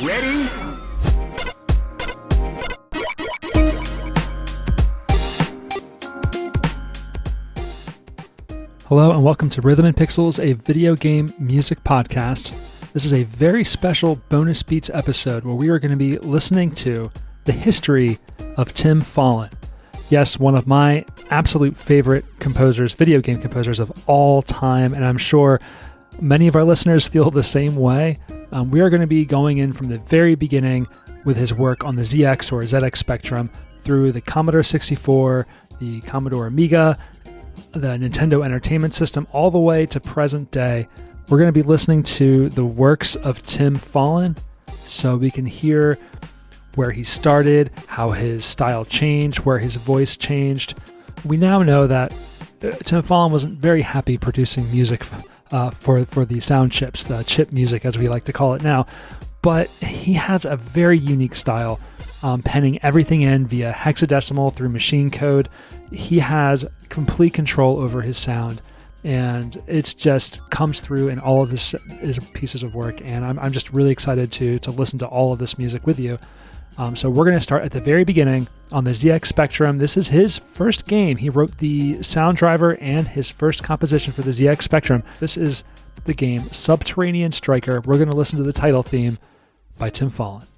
Ready? Hello and welcome to Rhythm and Pixels, a video game music podcast. This is a very special bonus beats episode where we are going to be listening to the history of Tim Follin. Yes, one of my absolute favorite composers, video game composers of all time, and I'm sure many of our listeners feel the same way. We are going to be going in from the very beginning with his work on the ZX or ZX Spectrum through the Commodore 64, the Commodore Amiga, the Nintendo Entertainment System, all the way to present day. We're going to be listening to the works of Tim Follin so we can hear where he started, how his style changed, where his voice changed. We now know that Tim Follin wasn't very happy producing music for the sound chips, the chip music as we like to call it now, but he has a very unique style, penning everything in via hexadecimal through machine code. He has complete control over his sound, and it's just comes through in all of his pieces of work, and I'm just really excited to listen to all of this music with you. So we're going to start at the very beginning on the ZX Spectrum. This is his first game. He wrote the sound driver and his first composition for the ZX Spectrum. This is the game Subterranean Striker. We're going to listen to the title theme by Tim Follin.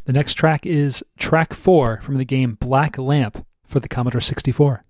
The next track is track 4 from the game Black Lamp for the Commodore 64.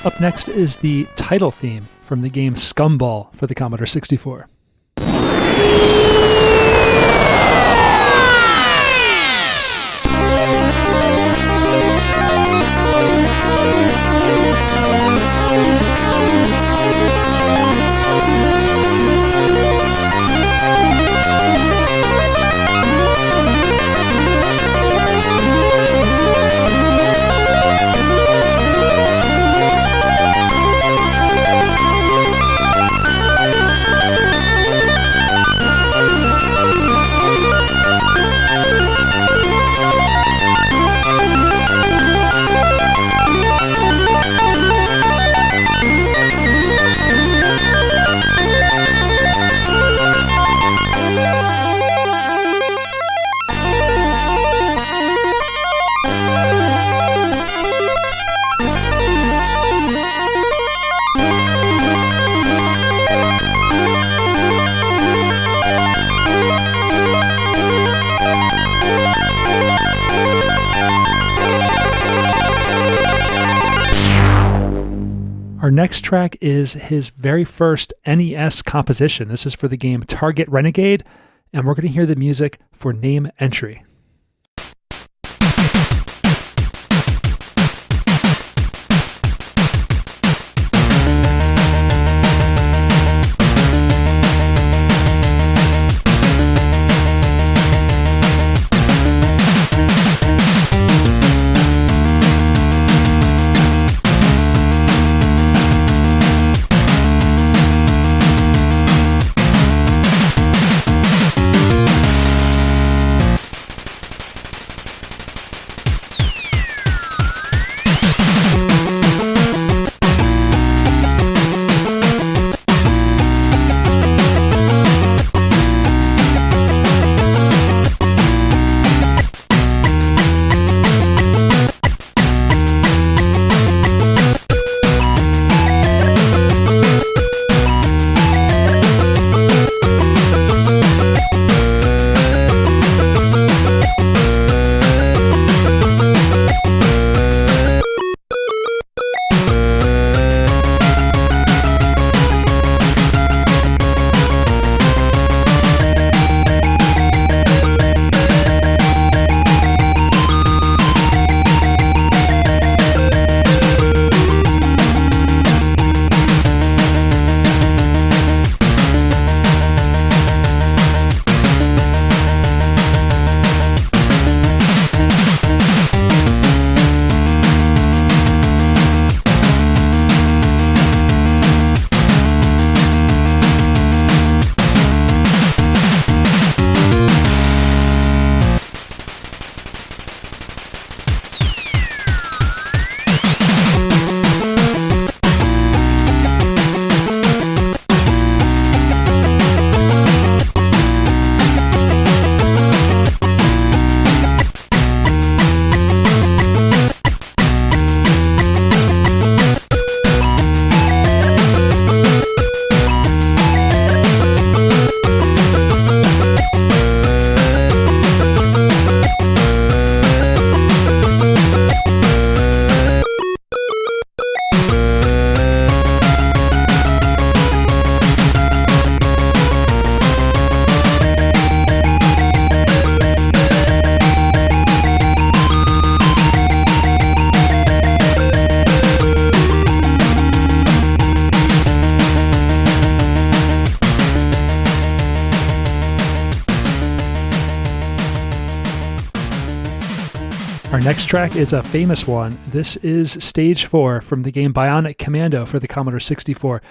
Up next is the title theme from the game Scumball for the Commodore 64. Our next track is his very first NES composition. This is for the game Target Renegade, and we're going to hear the music for Name Entry. Our next track is a famous one. This is Stage 4 from the game Bionic Commando for the Commodore 64.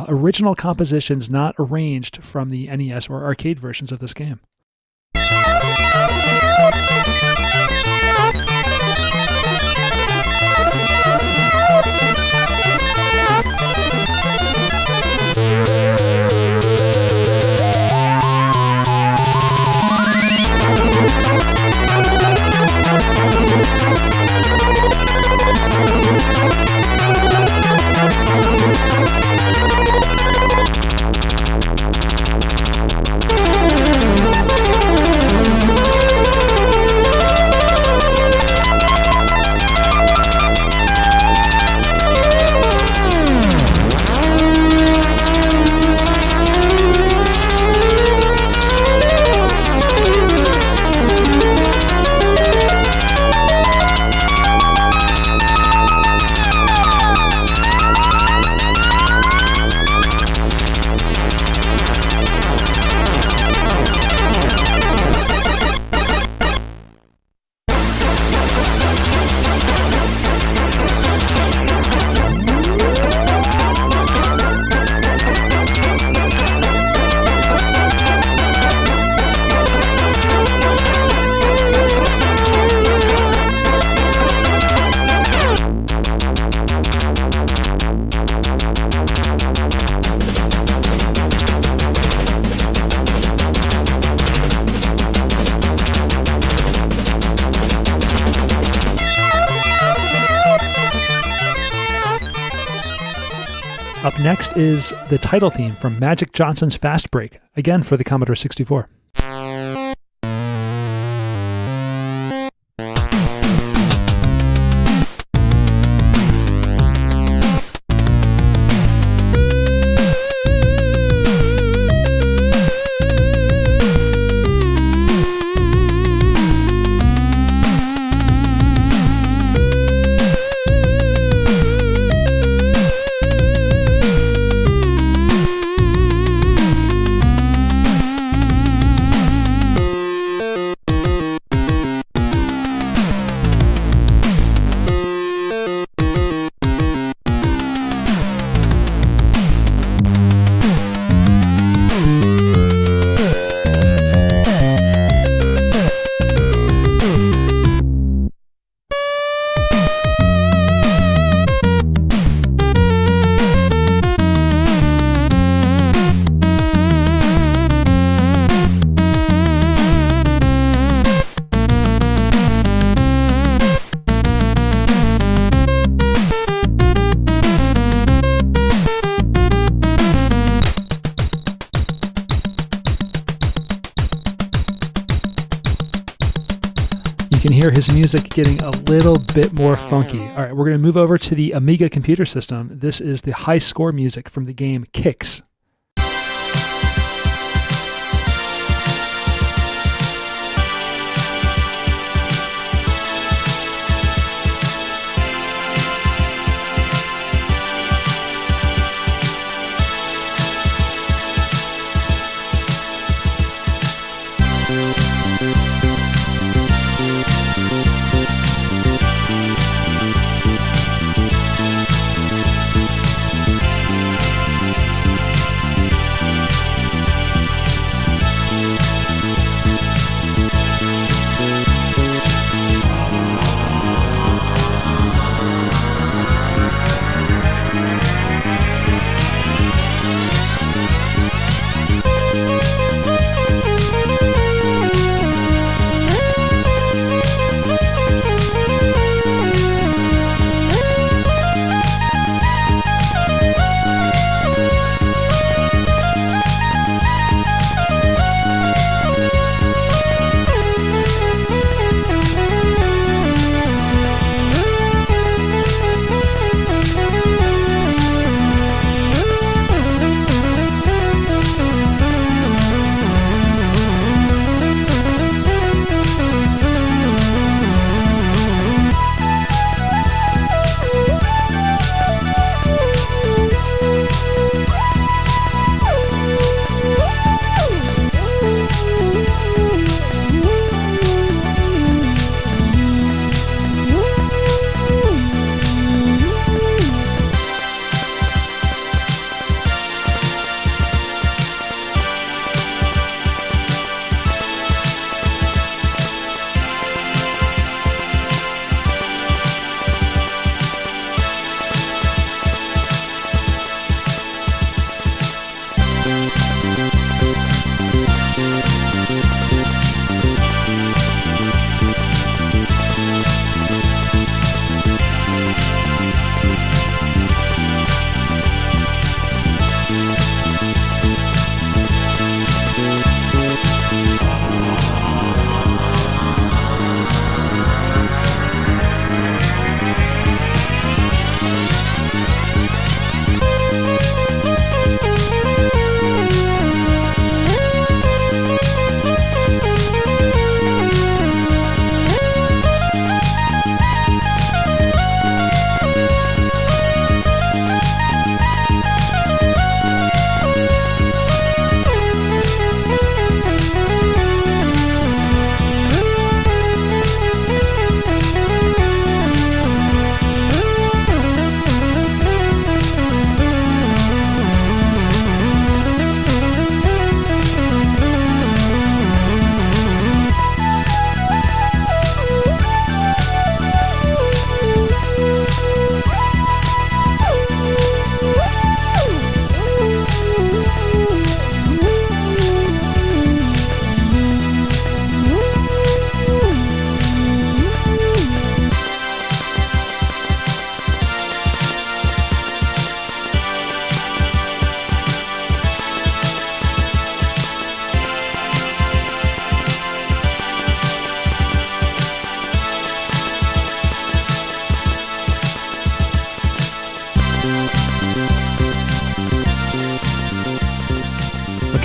Original compositions not arranged from the NES or arcade versions of this game. Up next is the title theme from Magic Johnson's Fast Break, again for the Commodore 64. his music getting a little bit more funky. All right, we're going to move over to the Amiga computer system. This is the high score music from the game Kicks.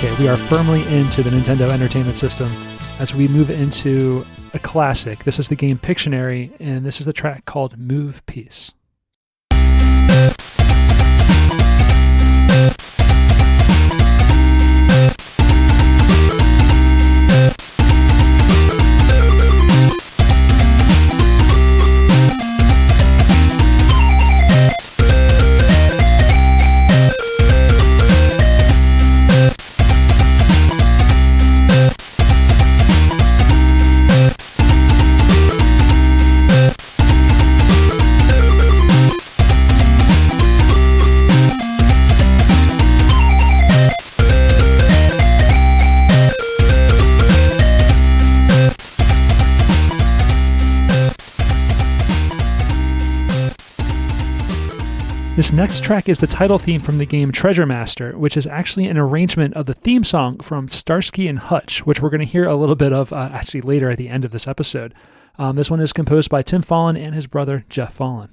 Okay, we are firmly into the Nintendo Entertainment System as we move into a classic. This is the game Pictionary, and this is the track called Move Piece. This next track is the title theme from the game Treasure Master, which is actually an arrangement of the theme song from Starsky and Hutch, which we're going to hear a little bit of actually later at the end of this episode. This one is composed by Tim Follin and his brother, Jeff Follin.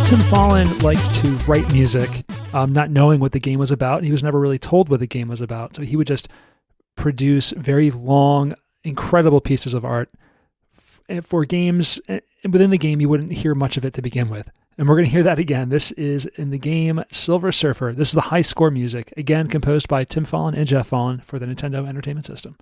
Tim Follin liked to write music, not knowing what the game was about. He was never really told what the game was about. So he would just produce very long, incredible pieces of art for games. And within the game, you wouldn't hear much of it to begin with. And we're going to hear that again. This is in the game Silver Surfer. This is the high score music, again composed by Tim Follin and Jeff Follin for the Nintendo Entertainment System.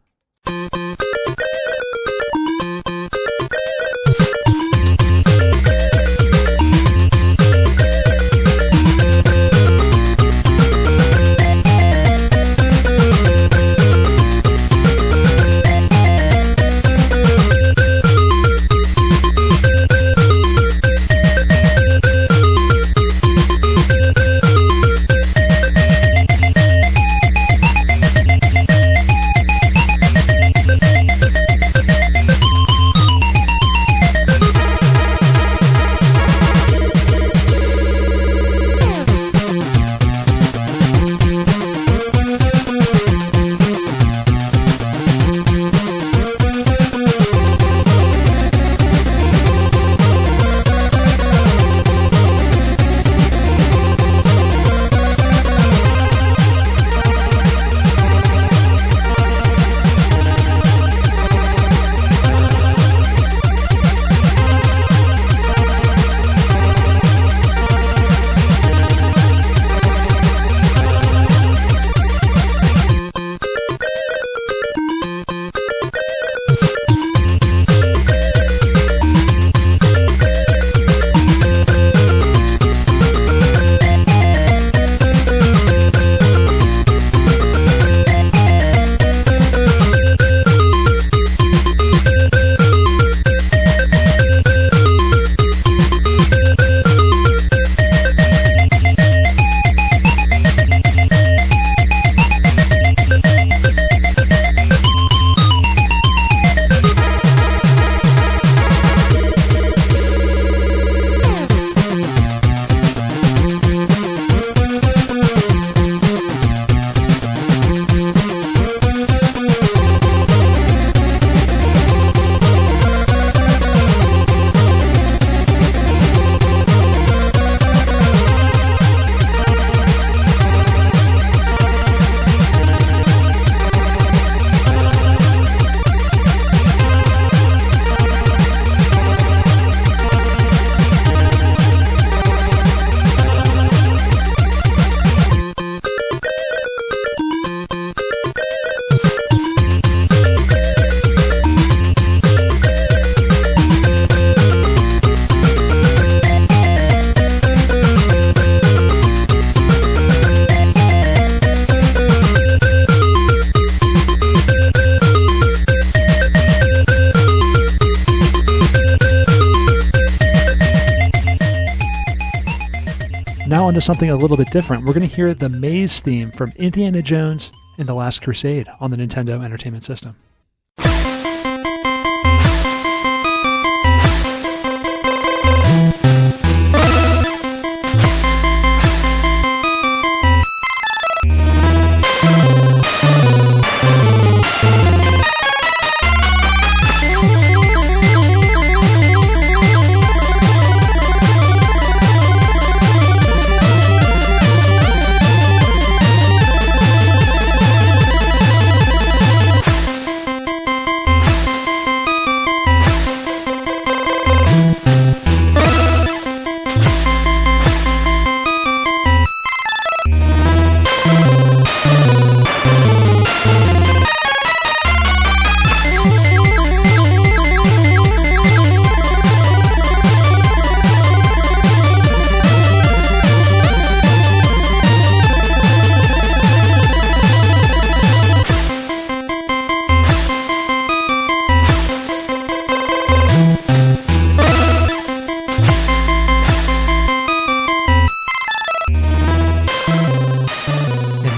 to something a little bit different. We're going to hear the maze theme from Indiana Jones and the Last Crusade on the Nintendo Entertainment System.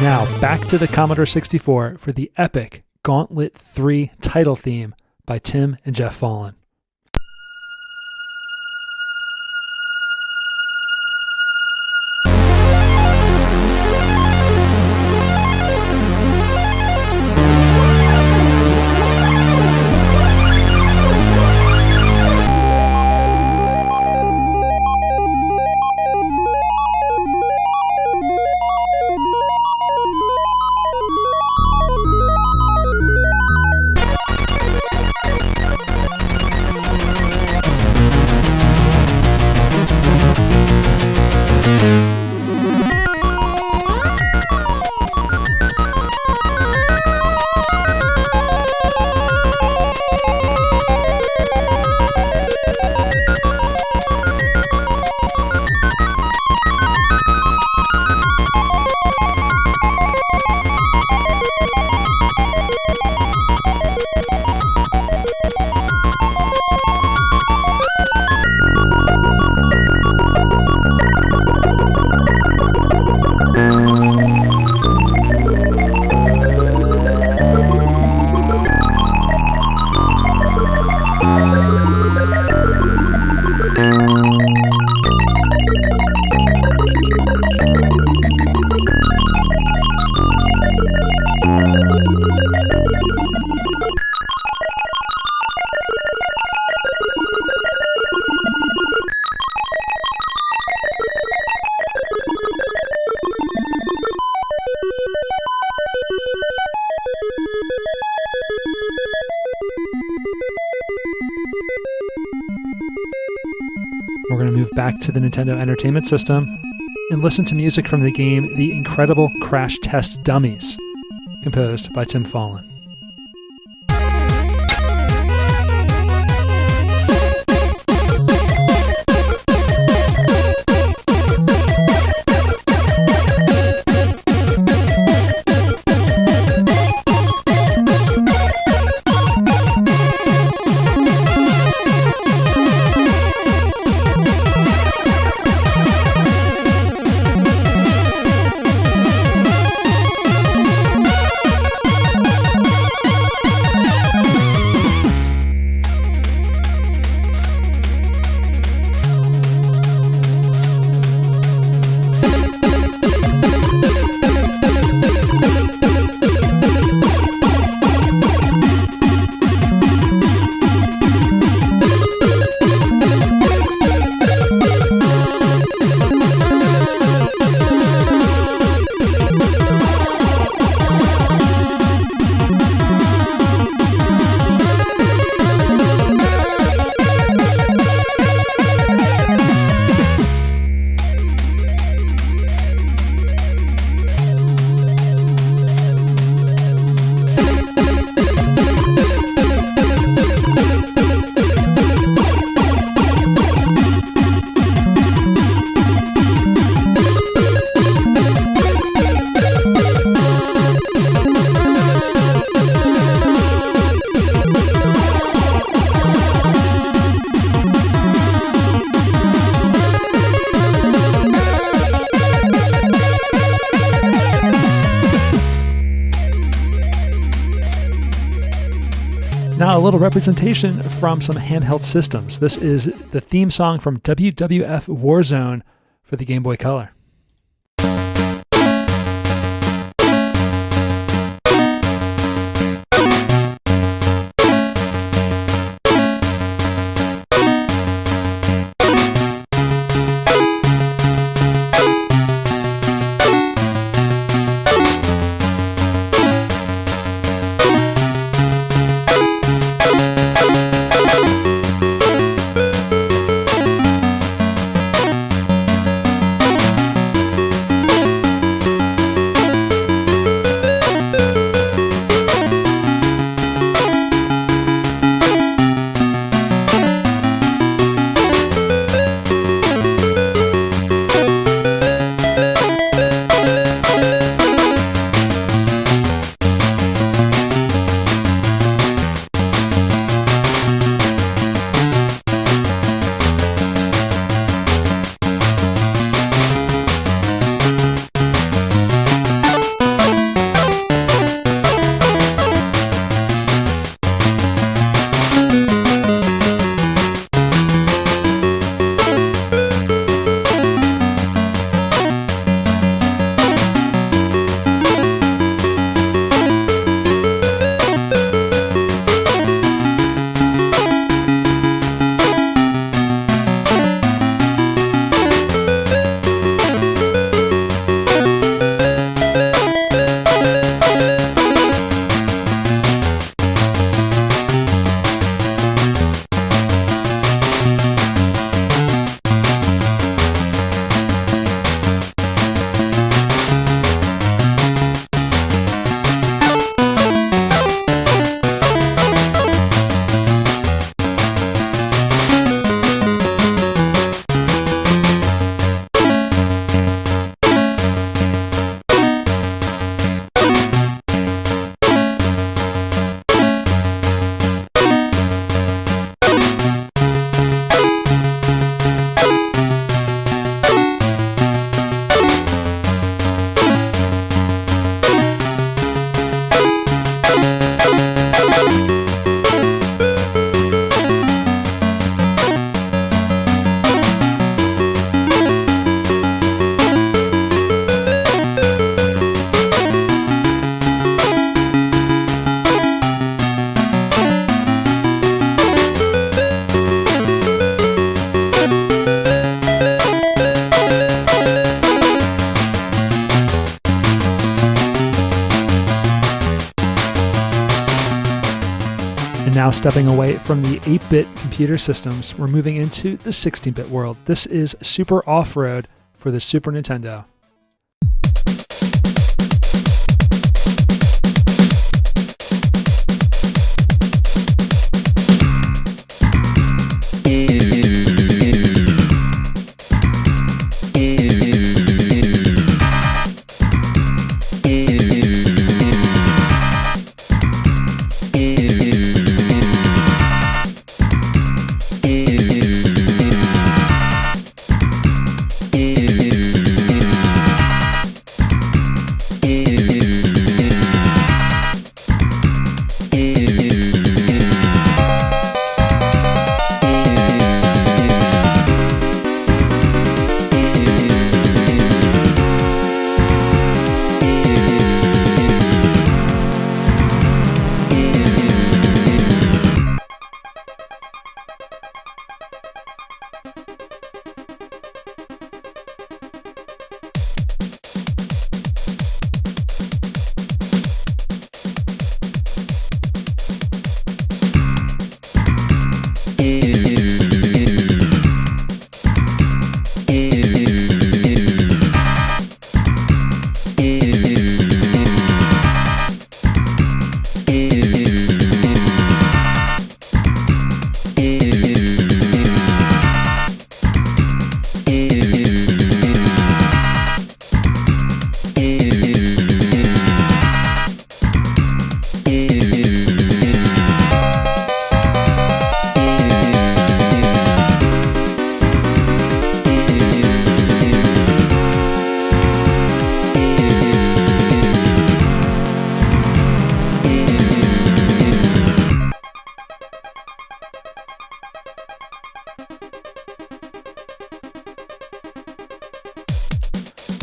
Now, back to the Commodore 64 for the epic Gauntlet 3 title theme by Tim and Jeff Follin. We're going to move back to the Nintendo Entertainment System and listen to music from the game The Incredible Crash Test Dummies, composed by Tim Follin. Now a little representation from some handheld systems. This is the theme song from WWF Warzone for the Game Boy Color. Now stepping away from the 8-bit computer systems, we're moving into the 16-bit world. This is Super Off-Road for the Super Nintendo.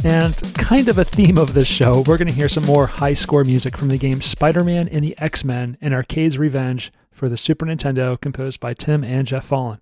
And kind of a theme of this show, we're going to hear some more high score music from the game Spider-Man and the X-Men and Arcade's Revenge for the Super Nintendo, composed by Tim and Jeff Follin.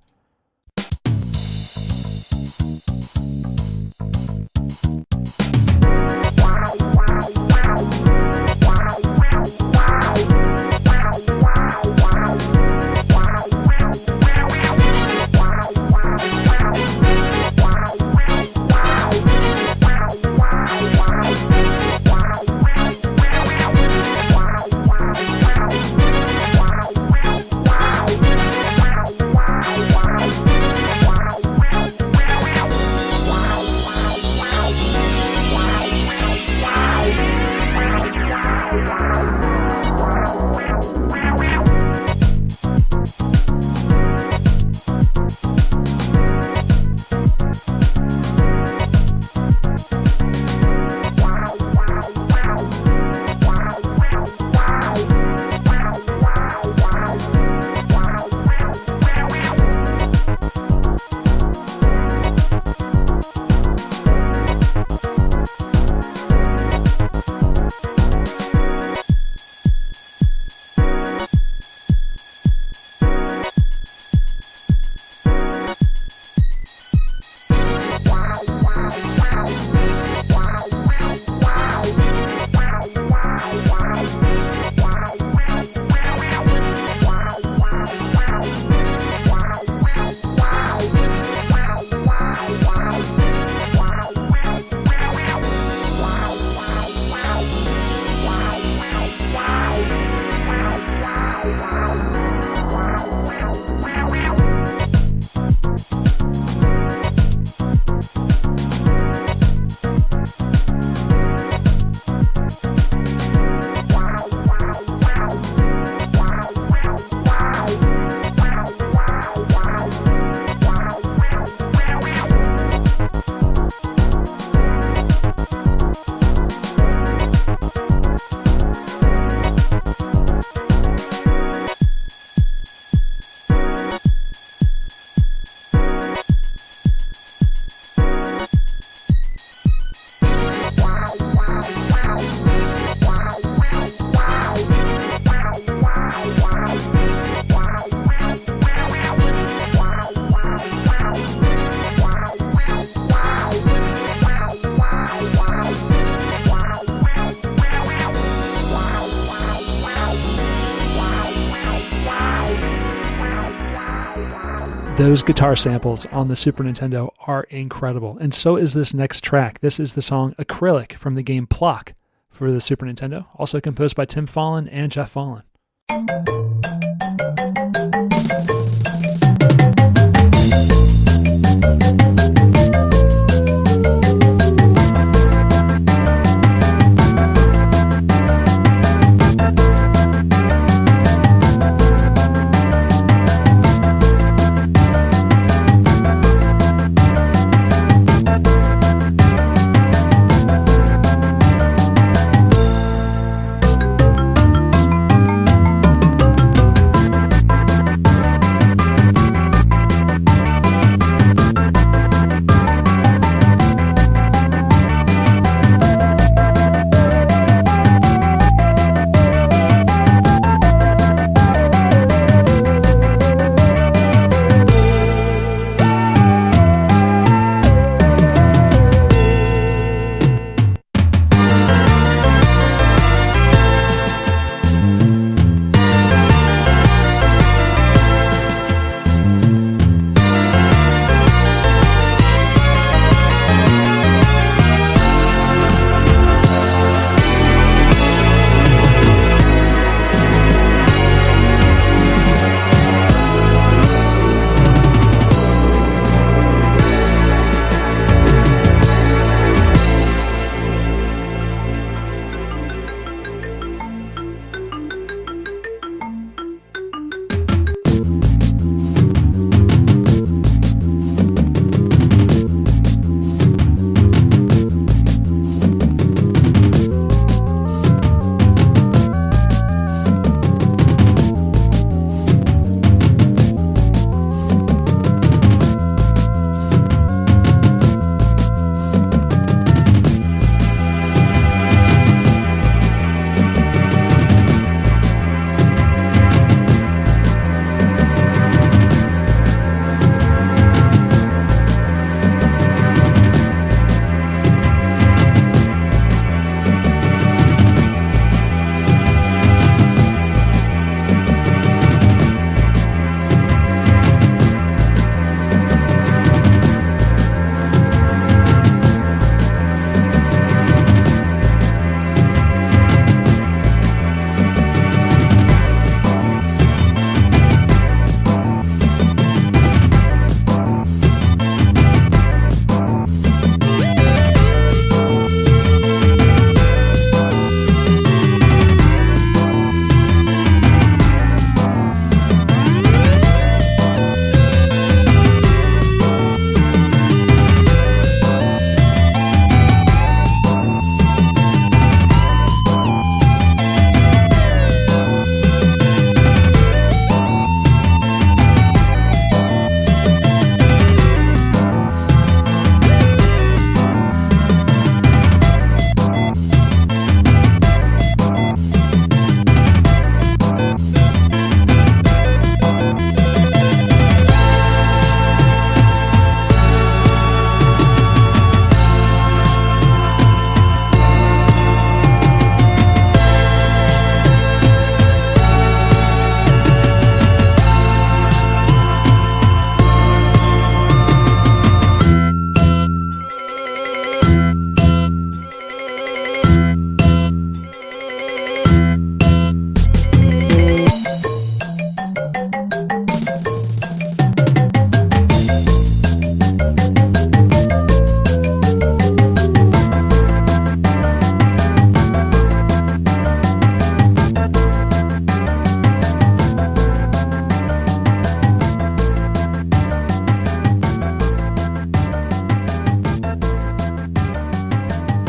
Those guitar samples on the Super Nintendo are incredible, and so is this next track. This is the song Acrylic from the game Plock for the Super Nintendo, also composed by Tim Follin and Jeff Follin.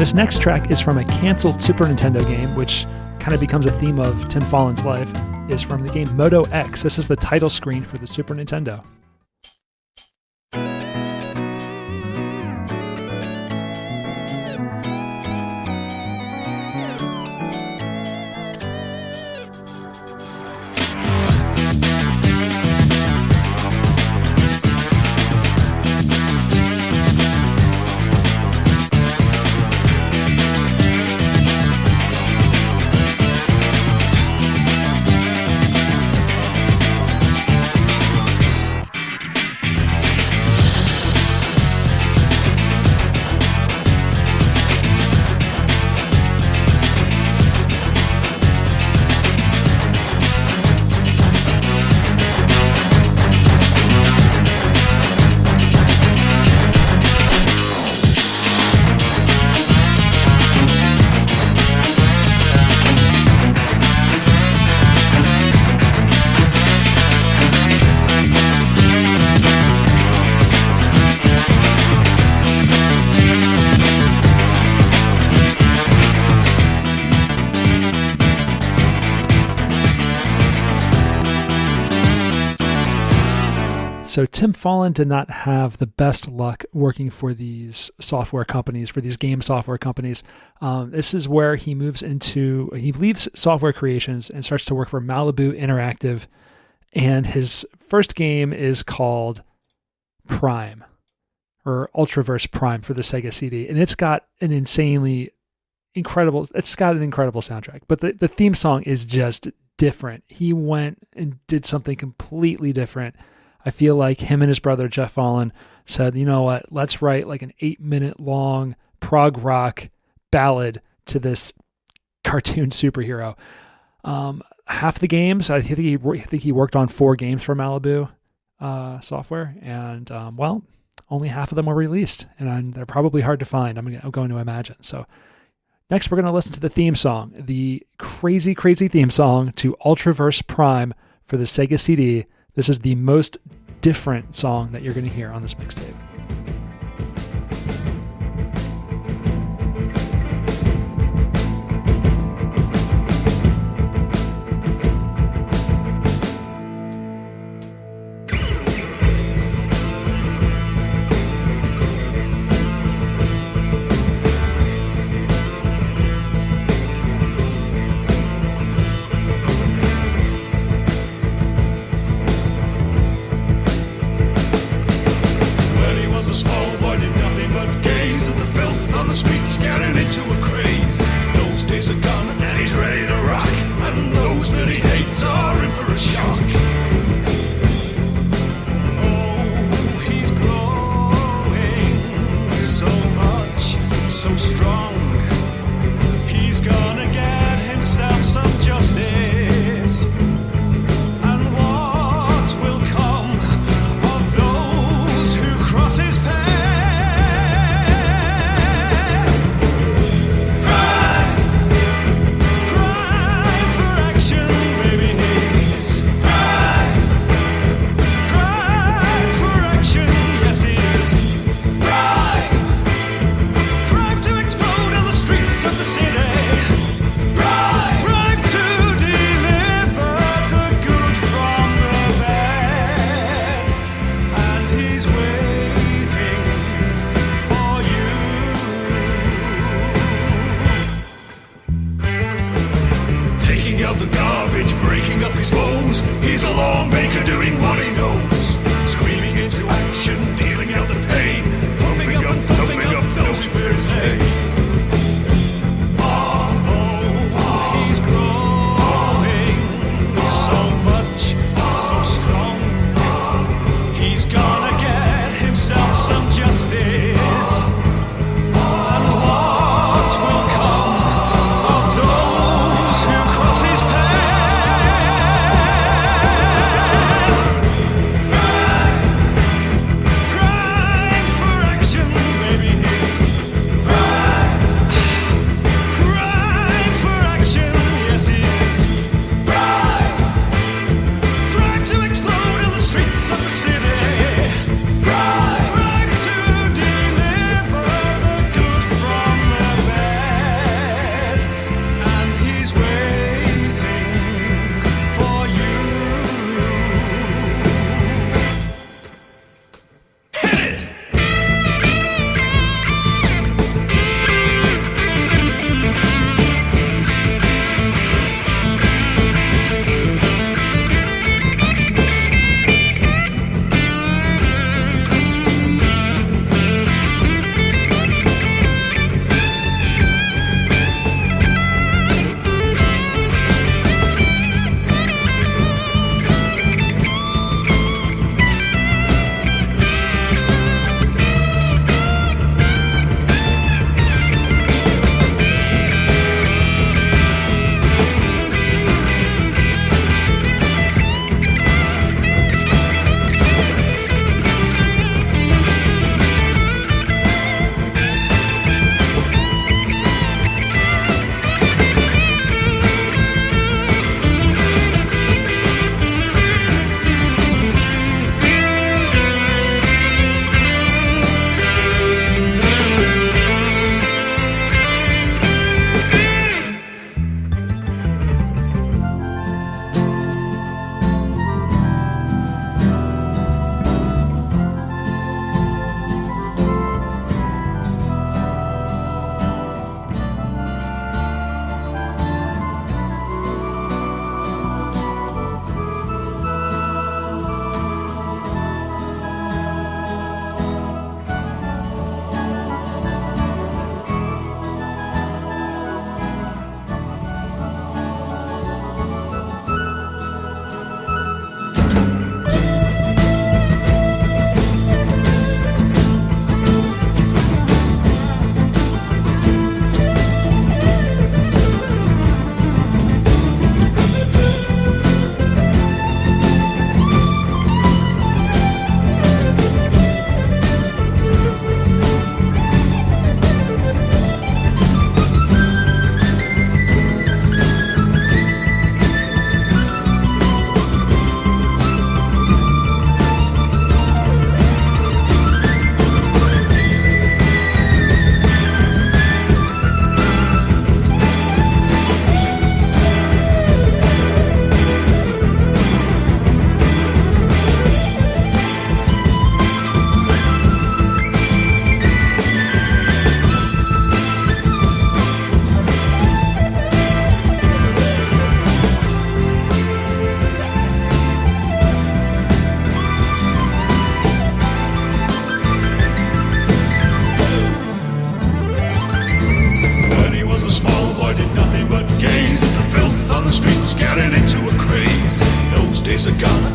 This next track is from a canceled Super Nintendo game, which kind of becomes a theme of Tim Follin's life, is from the game Moto X. This is the title screen for the Super Nintendo. So Tim Follin did not have the best luck working for these software companies, for these game software companies. This is where he leaves software creations and starts to work for Malibu Interactive. And his first game is called Prime, or Ultraverse Prime for the Sega CD. And it's got an incredible soundtrack. But the theme song is just different. He went and did something completely different. I feel like him and his brother, Jeff Follin, said, you know what, let's write like an 8-minute long prog rock ballad to this cartoon superhero. Half the games, I think he worked on 4 games for Malibu software, and only half of them were released, and they're probably hard to find, I'm going to imagine. So next we're going to listen to the theme song, the crazy, crazy theme song to Ultraverse Prime for the Sega CD. This is the most different song that you're going to hear on this mixtape.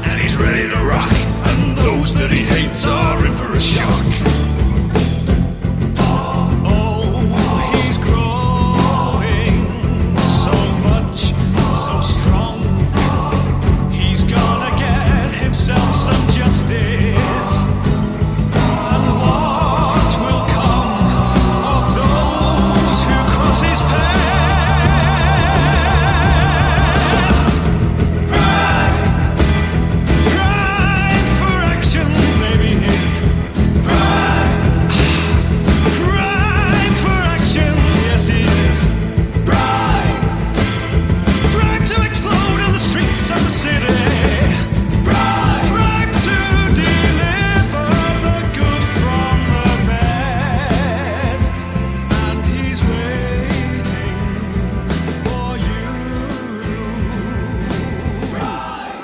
and he's ready to rock, and those that he hates are in for a shock. He's growing so much, so strong. He's gonna get himself some justice. And what will come of those who cross his path? Pride for action, maybe his pride for action, yes he is. Pride to explode in the streets of the city. Pride to deliver the good from the bad. And he's waiting for you. Pride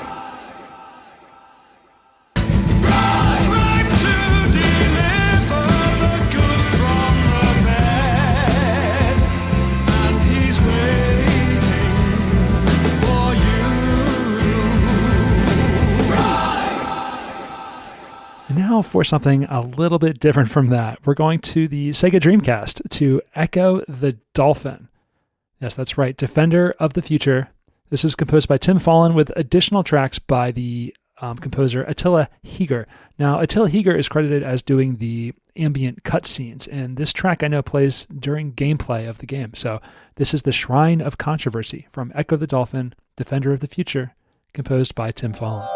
to deliver the good from the bad. And he's waiting for you. And now for something a little bit different from that. We're going to the Sega Dreamcast to Echo the Dolphin. Yes, that's right. Defender of the Future. This is composed by Tim Follin with additional tracks by the composer Attila Heger. Now, Attila Heger is credited as doing the ambient cutscenes, and this track I know plays during gameplay of the game. So this is the Shrine of Controversy from Echo the Dolphin, Defender of the Future, composed by Tim Follin.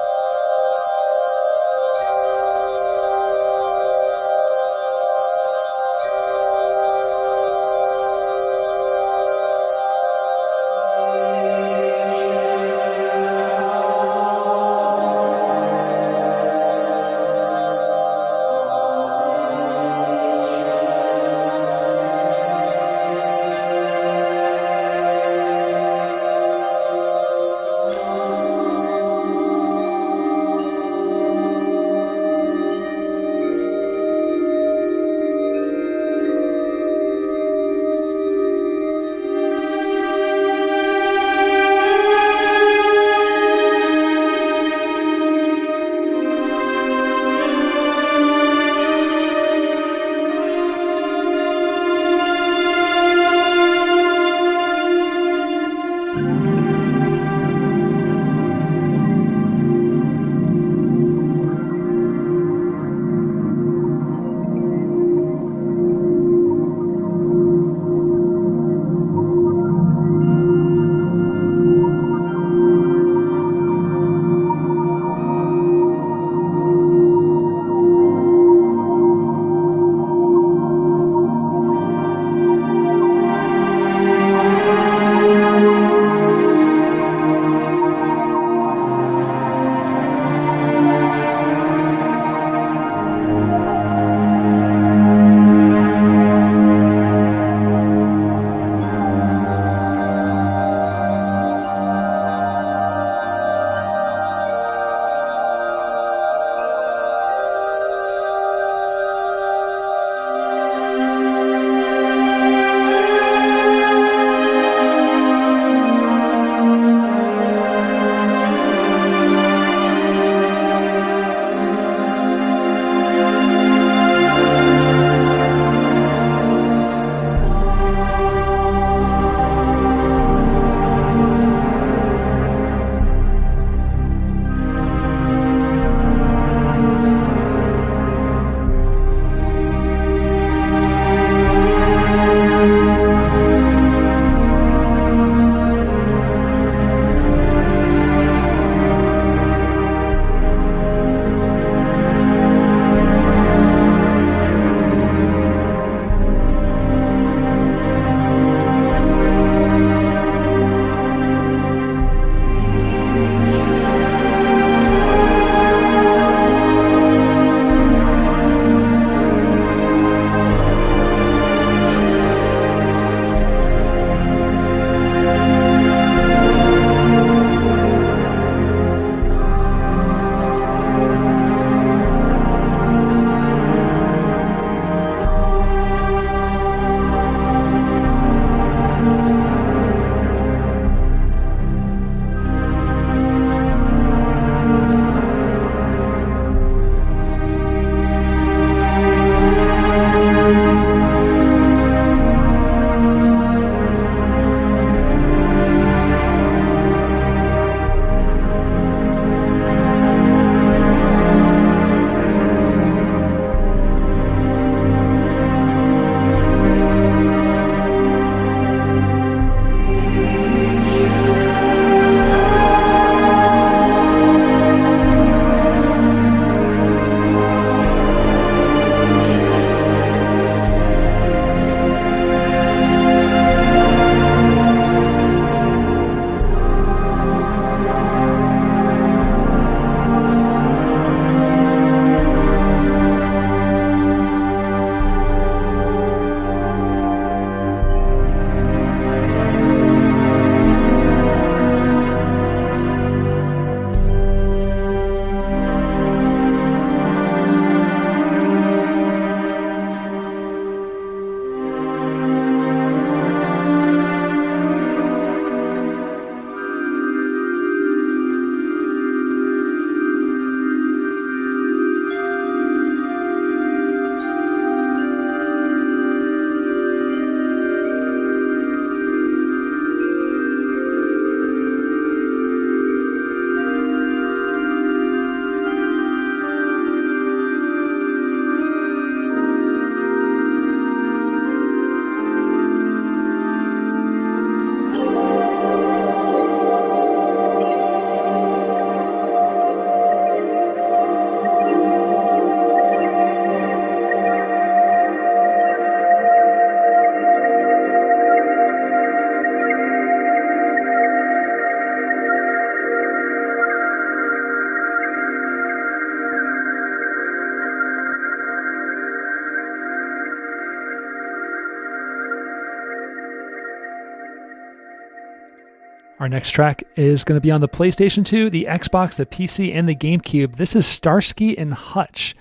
Our next track is going to be on the PlayStation 2, the Xbox, the PC, and the GameCube. This is Starsky and Hutch.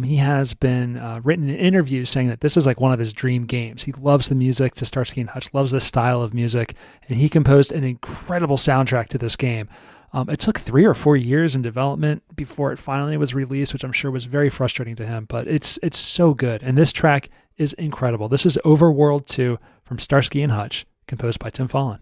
He has been written in interviews saying that this is like one of his dream games. He loves the music to Starsky and Hutch, loves this style of music, and he composed an incredible soundtrack to this game. It took 3 or 4 years in development before it finally was released, which I'm sure was very frustrating to him, but it's so good. And this track is incredible. This is Overworld 2 from Starsky and Hutch, composed by Tim Follin.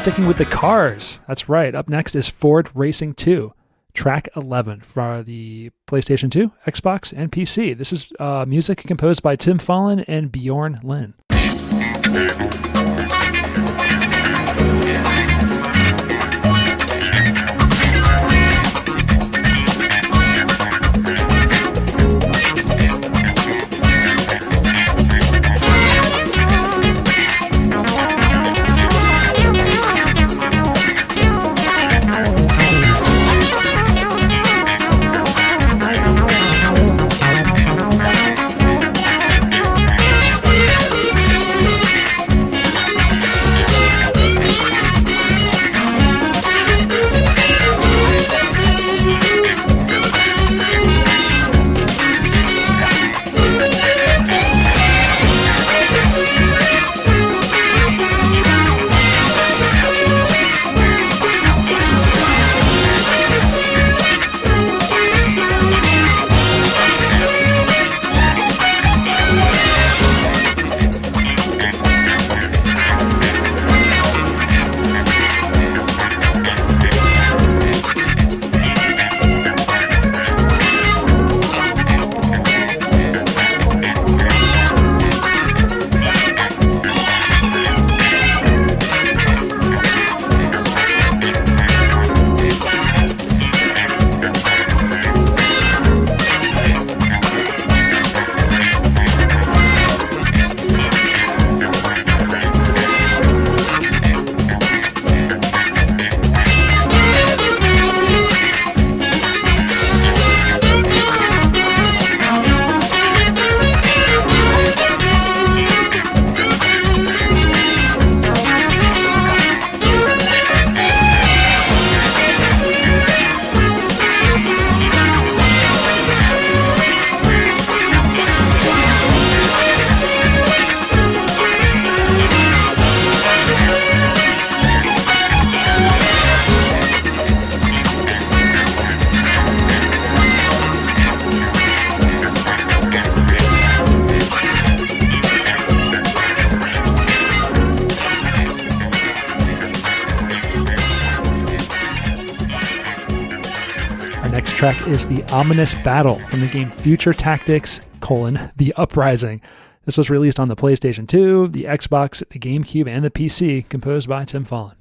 sticking with the cars. That's right. Up next is Ford Racing 2, track 11 for the PlayStation 2, Xbox, and PC. This is music composed by Tim Follin and Bjorn Lynn. Track is the ominous battle from the game Future Tactics: The Uprising. This was released on the PlayStation 2, the Xbox, the GameCube, and the PC, composed by Tim Follin.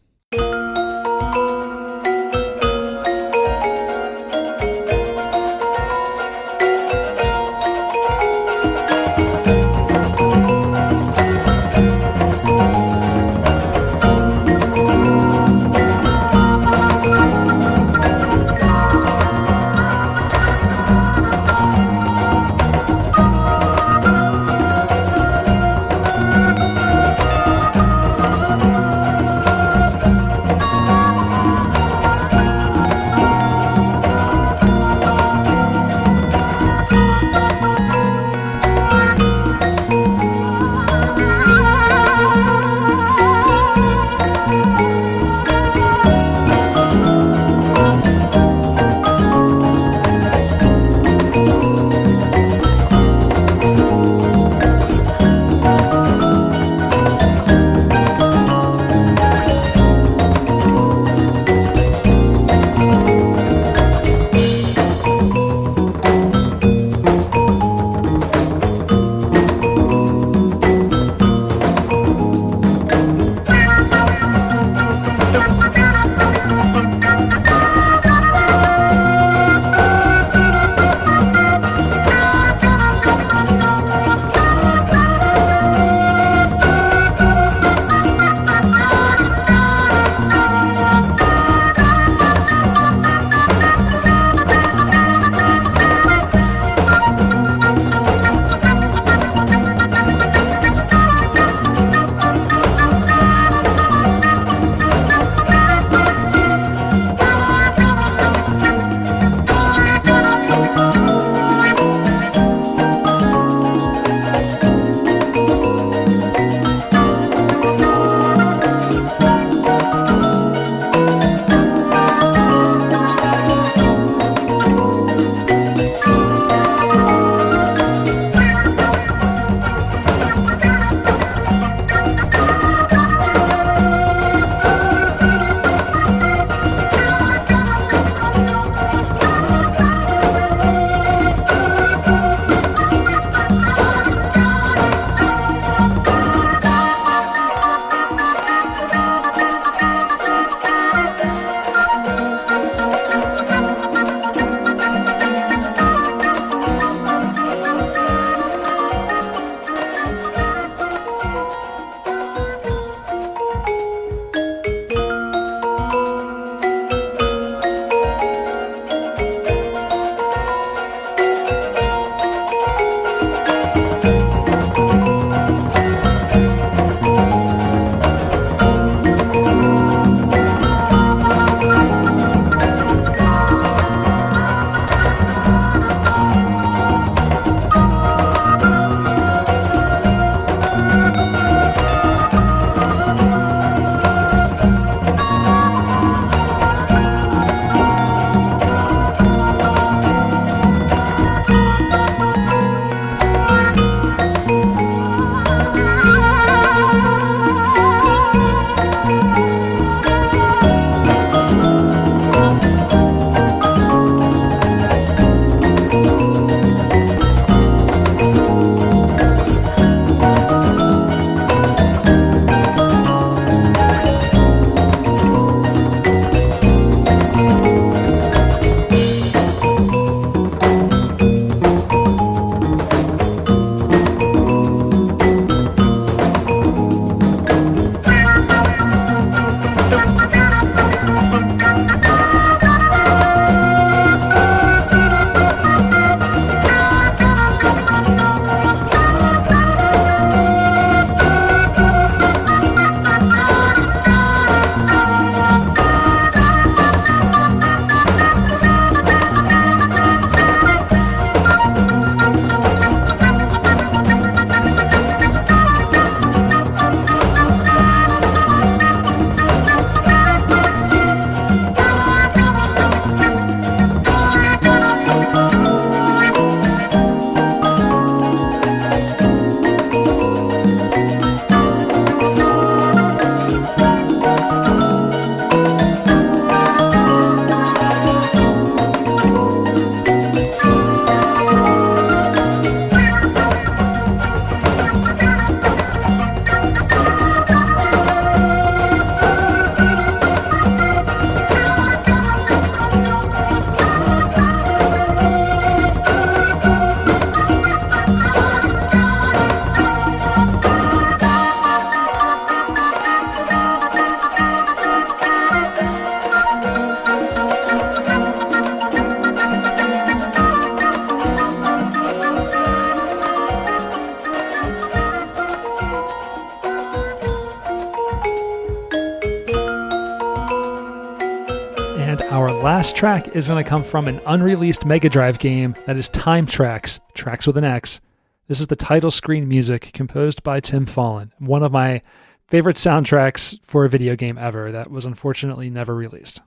last track is going to come from an unreleased Mega Drive game that is Time Tracks, Tracks with an X. This is the title screen music composed by Tim Follin, one of my favorite soundtracks for a video game ever that was unfortunately never released.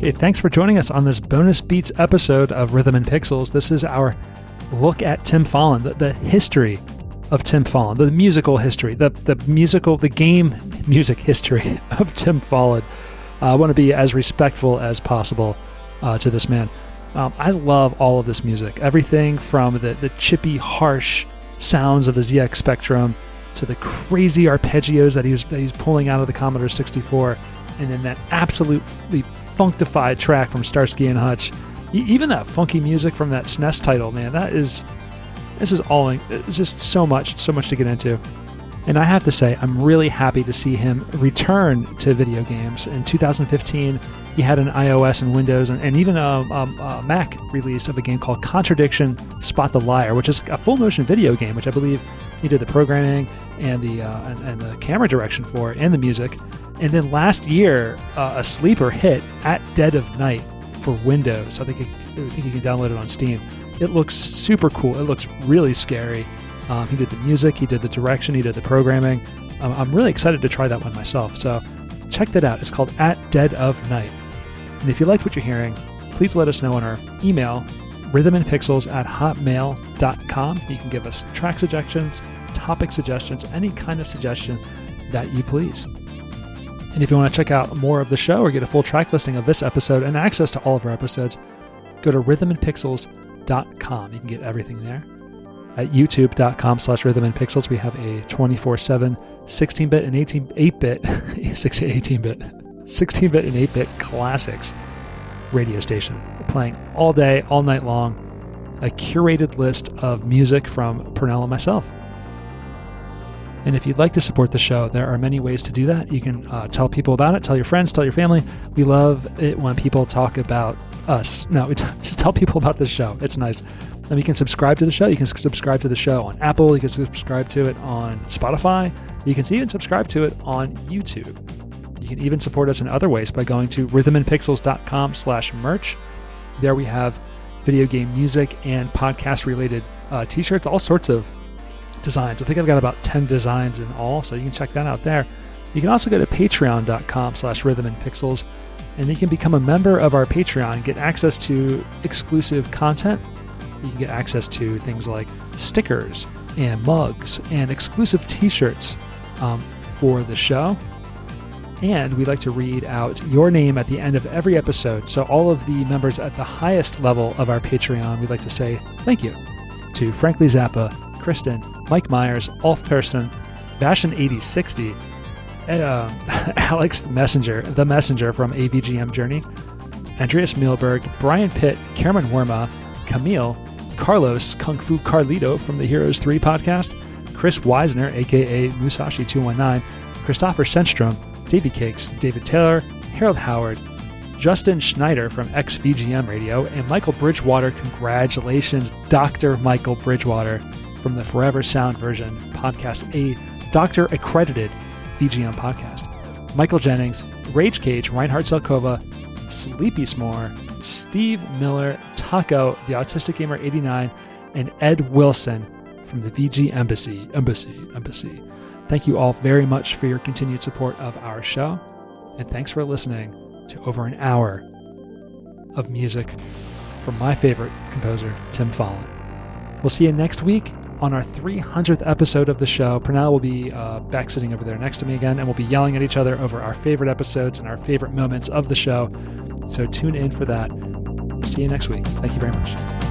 Okay, thanks for joining us on this bonus beats episode of Rhythm and Pixels. This is our look at Tim Follin, the history of Tim Follin, the musical history, the game music history of Tim Follin. I want to be as respectful as possible to this man. I love all of this music, everything from the chippy, harsh sounds of the ZX Spectrum to the crazy arpeggios that he's pulling out of the Commodore 64, and then that absolutely funkified track from Starsky and Hutch. Even that funky music from that SNES title, man, it's just so much to get into. And I have to say, I'm really happy to see him return to video games. In 2015, he had an iOS and Windows and even a Mac release of a game called Contradiction Spot the Liar, which is a full motion video game, which I believe he did the programming and the camera direction for, and the music. And then last year, a sleeper hit, At Dead of Night, for Windows. I think you can download it on Steam. It looks super cool. It looks really scary. He did the music, he did the direction, he did the programming. I'm really excited to try that one myself. So check that out. It's called At Dead of Night. And if you liked what you're hearing, please let us know on our email, rhythmandpixels@hotmail.com. You can give us track suggestions, topic suggestions, any kind of suggestion that you please. And if you want to check out more of the show or get a full track listing of this episode and access to all of our episodes, go to rhythmandpixels.com. You can get everything there. At youtube.com/rhythmandpixels, we have a 24/7 16-bit and 8-bit 16-bit and 8-bit classics radio station, playing all day, all night long, a curated list of music from Purnell and myself. And if you'd like to support the show, there are many ways to do that. You can tell people about it, tell your friends, tell your family. We love it when people talk about us. No, just tell people about the show. It's nice. And you can subscribe to the show. You can subscribe to the show on Apple. You can subscribe to it on Spotify. You can even subscribe to it on YouTube. You can even support us in other ways by going to rhythmandpixels.com/merch. There we have video game music and podcast related t-shirts, all sorts of designs. I think I've got about 10 designs in all, so you can check that out there. You can also go to patreon.com/rhythmandpixels, and you can become a member of our Patreon and get access to exclusive content. You can get access to things like stickers and mugs and exclusive t-shirts for the show. And we like to read out your name at the end of every episode. So all of the members at the highest level of our Patreon, we'd like to say thank you to Frankly Zappa, Kristen, Mike Myers, Ulf Persson, Bashan8060, Alex Messenger, the Messenger from AVGM Journey, Andreas Mielberg, Brian Pitt, Cameron Worma, Camille, Carlos Kung Fu Carlito from the Heroes 3 podcast, Chris Weisner, aka Musashi219, Christopher Senstrom, Davey Cakes, David Taylor, Harold Howard, Justin Schneider from XVGM Radio, and Michael Bridgewater. Congratulations, Dr. Michael Bridgewater from the Forever Sound Version podcast, a doctor accredited VGM podcast. Michael Jennings, Rage Cage, Reinhard Zelkova, Sleepy S'more, Steve Miller, Taco, the Autistic Gamer 89, and Ed Wilson from the VG Embassy. Thank you all very much for your continued support of our show, and thanks for listening to over an hour of music from my favorite composer, Tim Follin. We'll see you next week on our 300th episode of the show. Pernell will be back sitting over there next to me again, and we'll be yelling at each other over our favorite episodes and our favorite moments of the show. So tune in for that. See you next week. Thank you very much.